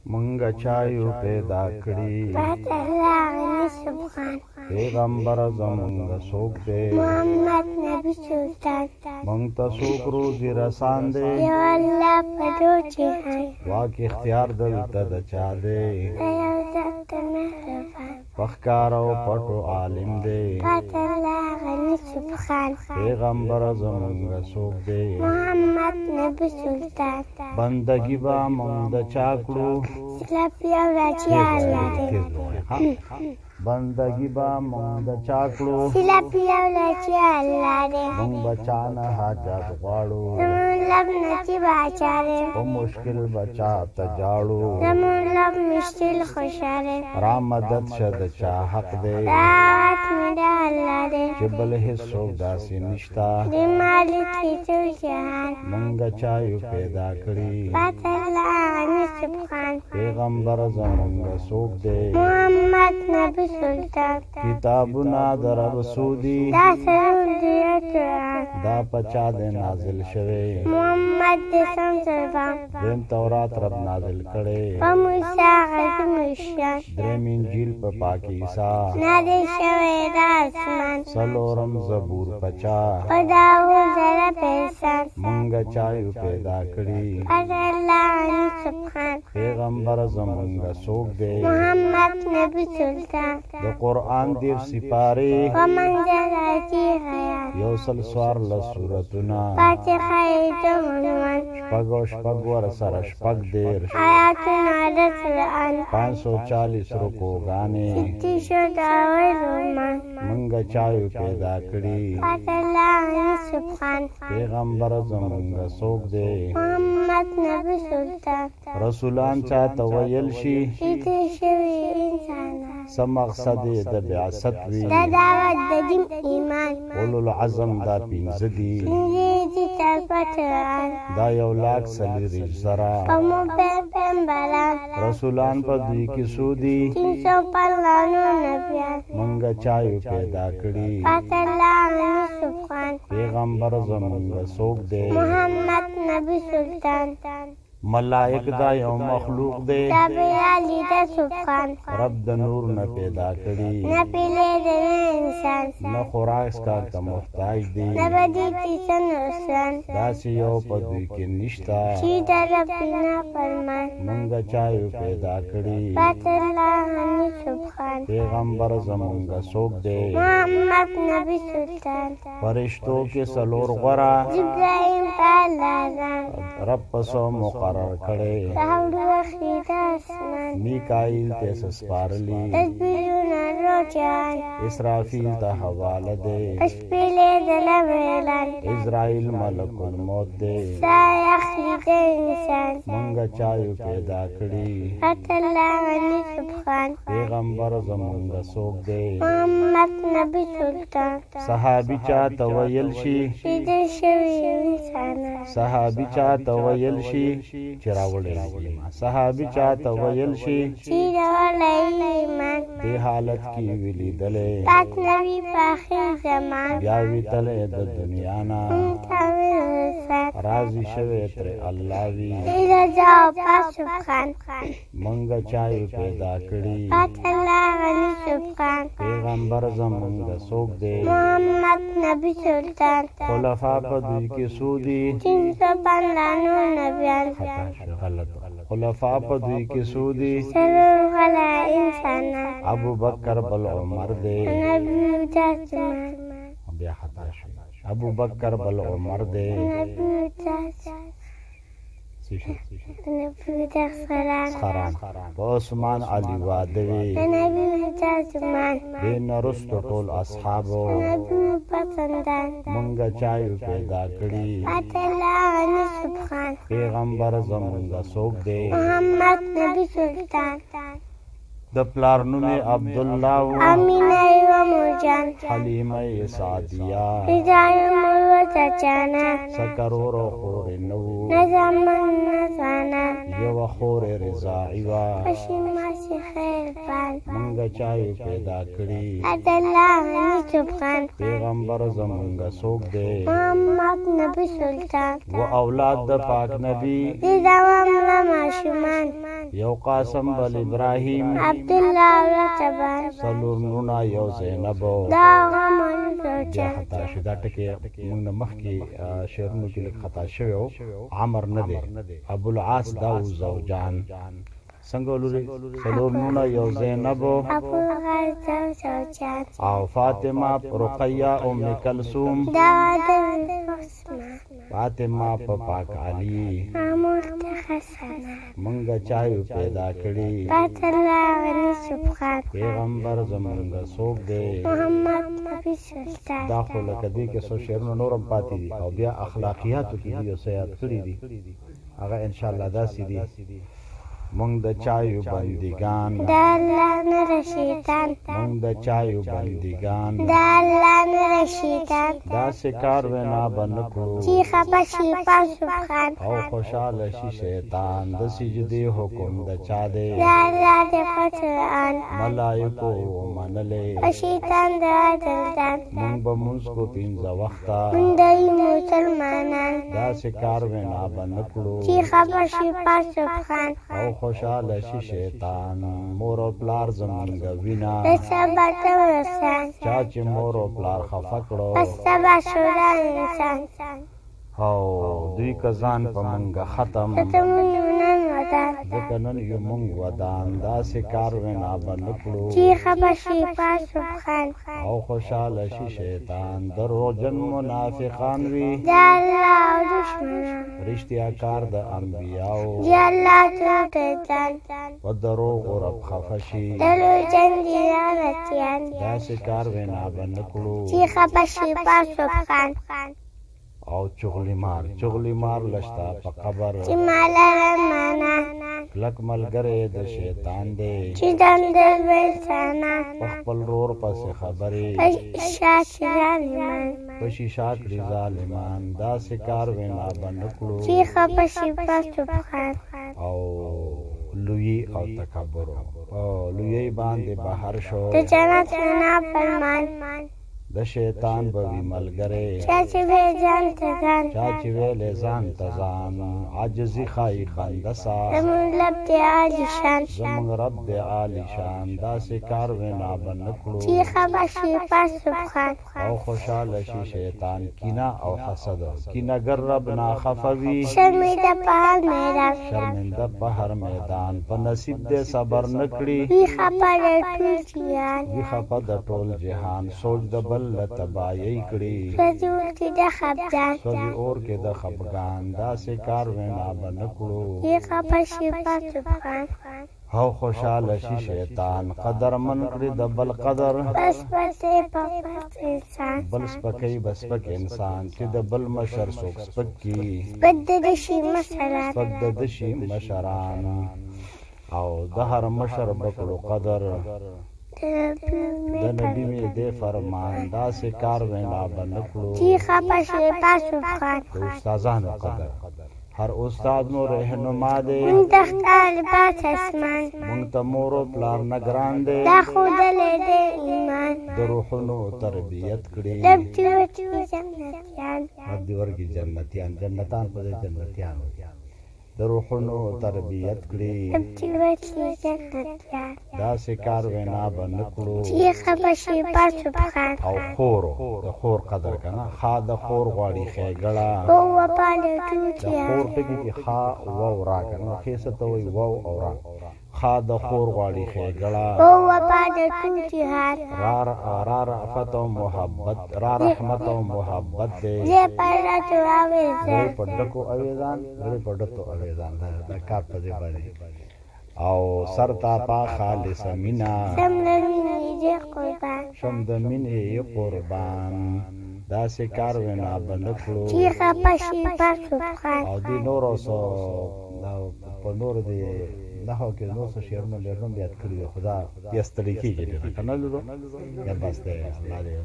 منگا چایو پیدا کړی پیغمبر زمونږ څوک دی محمد نبی سلطان مونږ ته څوک روزي رسان دی یو الله په ټول جهان واک اختیار دلته د چا دی دا یو ذات مهربان پخکار او پټو عالم دی پات الله غني سبحان پیغمبر زمونږ څوک دی محمد نبی سلطان بندگی با مونږ د چا کړو سلام یو راځي الله دې بندگی با مونږ د چا کړو سلام یو راځي الله دې مونږ بچانه حاجت غواړو زمون لب نتی باچاره او مشکل بچا ته جاړو زمون لب مشکل خوشاله را مدد شد چا حق دی دعوت مدا الله دې چې بل هیڅوک داسې نشتا دې مالک ټول جهان مونږ چایو پیدا کړی پات الله غني سبحان پیغمبر زمونږ څوک دی محمد نبی سلطان کتابونه در رسودی دا سرور دی قرآن دا پچا د نازل شوی محمد دې سم سلطان دین تورات رب نازل کړي په موسی غږ مشان دریم انجیل په پاک عیسی نادي شوی دا اسمان سلورم زبور پچا په داوود زره پیسان مونږ چایو پیدا کړی پات الله غني سبحان پیغمبر زمونږ څوک دی محمد نبی سلطان د قرآن دیر سپاره ومن جلاتی حیات یو سل سوار لسورتونه فاتحه عنوان شپږ ور سره شپږ دیر آیاتونه د قرآن 540 رکوګانې ستی شو داوی رومان مونږ چایو پیدا کړی پات الله غني سبحان پیغمبر زمونږ څوک دی محمد نبی سلطان رسولان چاته ویل شي دې شوی انسان سم مقصد د بعثت وی دا دعوت د دین ایمان اولو العزم دا پنځه دي دې تاسو دا یو لاک سلیری زرا کوم په بالا رسولان په دوی کې سودي 395 نبیان مونږ چایو پیدا کړی پات الله غني سبحان پیغمبر زمونږ څوک دی محمد نبی سلطان ملائک دا یو مخلوق دی تابع لیدا سبحان رب د نور نه پیدا کړی نه پیلې د انسان نه خوراک کار ته محتاج دی نه بدی تیسن رسان داسې یو په دوی کې نشتا چې در ربنا فرمان مونږ چایو پیدا کړی پات الله غني سبحان پیغمبر زمونږ څوک دی محمد نبی سلطان فرشتو کې سلور غورا جبرائیل تعالی رب پسو مقرر کړي راوړو اخیدا اسمان میکائیل ته سپارلی تسبیحونه روچان اسرافیل ته حواله دی اسپیلې دلویلان اسرائیل ملک الموت دی سایخلی د انسان مونږ چایو پیدا کړی پات الله غني سبحان پیغمبر زمونږ څوک دی محمد نبی سلطان صحابي چاته ویل شي دې شوی انسان صحابي چاته ویل شي چې راوړل صحابي چاته ویل شي چې راولای ایمان دې حالت کې ویلي دلې پات نبی په اخر زمان بیا وی تلې د دنیا نه راضي شوه تر الله وی دې جاو پاس سبحان مونږ چایو پیدا کړی پات الله غني سبحان پیغمبر زمونږ څوک دی محمد نبی سلطان خلفا په دوی کې سودي 395 نبیان غلط خلفا په دوی کې سودي سلور غلا انسان ابو بکر بل عمر دی نبی جاسمان بیا خطا شو ابو بکر بل عمر دی نبی جاسمان نبی جاسمان په عثمان علي وادوي نبی جاسمان دین رست ټول اصحابو نبی پسندان مونږ چایو پیدا کړی پات الله غني سبحان پیغمبر زمونږ څوک دی محمد نبی سلطان د پلار نوم عبد الله امینه و جان حلیمه سعدیه هدای مروت جانا سکرور خور نو نظامن نزانا یو خور رضاعی وا پشیماسی خیر بال منګ چایو پیدا کړی عدالله غنی سبحان پیغمبر زمونږ څوک دی محمد نبی سلطان و اولاد د پاک نبی دی دوام لما شمان یو قاسم بل ابراهیم عبدالله ورتبان سلور نونا یو زینب دا غمان بیا زوجه خطا شو دا ټکی موږ نه مخکې شعرونو کې لږ خطا شوی و عمر نه دی ابو العاص دا زوجان څنګه ولوري سلور نونا یو زینب ابو غزه زوجان او فاطمه رقیه ام کلثوم دا د عثمان فاطمه په پاک علی امور حسنه منګ چایو پیدا کړی عدالله غنی سبحان پیغمبر زمونږ څوک دی محمد نبی سلطان دا خو لکه دې کې څو شعرونه نورم پاتې دي او بیا اخلاقیاتو کې دي یو څه یاد کړي دي هغه ان شاء الله داسې دي مونږ د چایو بندګان دا الله نه رشیدان مونږ د چایو بندګان دا الله نه رشیدان داسې کار وینا به نه کړو چې خفه شي په سبحان او خوشحاله شي شیطان د سجدې حکم د چا دی دا الله د قرآن ملایکو منلې شیطان د عدل دان مونږ به مونږ کو پنځه وخته من دی مسلمانان داسې کار وینا به نه کړو چې خفه شي په سبحان او خوشحاله شي شیطان مور او پلار زمونږ وینا د صبر تورسان چا چې مور او پلار خفه کړو الصبر شورا انسان او دوی کزان په مونږ ختم ستمونن ودان ځکه نن یو مونږ ودان داسې کار وینا به نه کړو چې خفه شي په سبحان او خوشحاله شي شیطان دروغجن منافقان وي دا الله او دشمنان رښتیا کار د انبیاو دی الله تودان و دروغ رب خفه شي دلو جن دیانتیان داسې کار وینا به نه کړو چې خفه شي په سبحان او چغلی مار لشتا په قبر چې مالا معنا کلک ملګری د شیطان دی چې دندل ویسانا په خپل رور پسې خبرې شاشرانمان په شیشه کړي ظالمان داسې کار وینا به نه کړو چې خفه شي په سبحان او لوی او تکبر او لوی باندې بهر شو د جنت نه فرمان د شیطان به وي ملګری چا چې وی ځان ته ځان چا چې ویلې ځان ته ځان عاجزي ښایي بنده سا زمون لب دی عالی شان زمونږ رب دی عالی شان داسې کار وینا به نه کړو چې خفه شي په سبحان او خوشحاله شي شیطان کینه او حسد کینهګر رب ناخفه وي شرمېده په هر میدان شرمنده په هر میدان په نصیب دې صبر نه کړي وی خفه د ټول جهان وي خفه د ټول جهان سوچ د بل تباہی کړي سجور کې د خفدان سوځي اور کې د خفګان داسې کار وینا به نه کړو چې خفه شي په سبحان او خوشحاله شي شیطان قدرمن کړي د بل قدر بس پسې په پس انسان بل سپکې بسپک انسان چې د بل مشر څوک سپک کی بد د شي مسله سپک د شي مشران او د هر مشر بکړو قدر د نبی می دې فرمان داسې کار وینا به نه کړو چې خفه شي په سبحان د استادانو قدر هر استاد مو رهنما دی من تختار باس اسمان مونږ ته مور او پلار نه ګران دی دا خودلې د ایمان د روحونو تربیت کړي لب چې جنتیان رب دې ورګي جنتیان جنتان په دې جنتیان د روحونو تربیت کړي لب چې جنتیان داسې کار وینا به نه کړو چې خفه شي په سبحان او د خور قدر کنه خا د خور غواړي ښېګړه هو په د ټوټیا خور ټکی کې خا واو را کنه خېسه ته وي واو او را خا د خور غواړي ښېګړه هو په ټوټیا را رأفت او محبت را رحمت او محبت دې زه پیدا توراوي غړي په ډکو اویزان غړي په ډکو اویزان دا کار په دې باندې او سر تا پا خالص مینا سملوي دې قربان شم د مینې قربان داسې کار وینا به نه کړو چې خفه شي په سبحان او دې نورو سو په نور دې نه هو کې نو څه شعرونه به هم یاد کړی خدا یې ستړي کیږي کنه لورو یا بس ته الله دې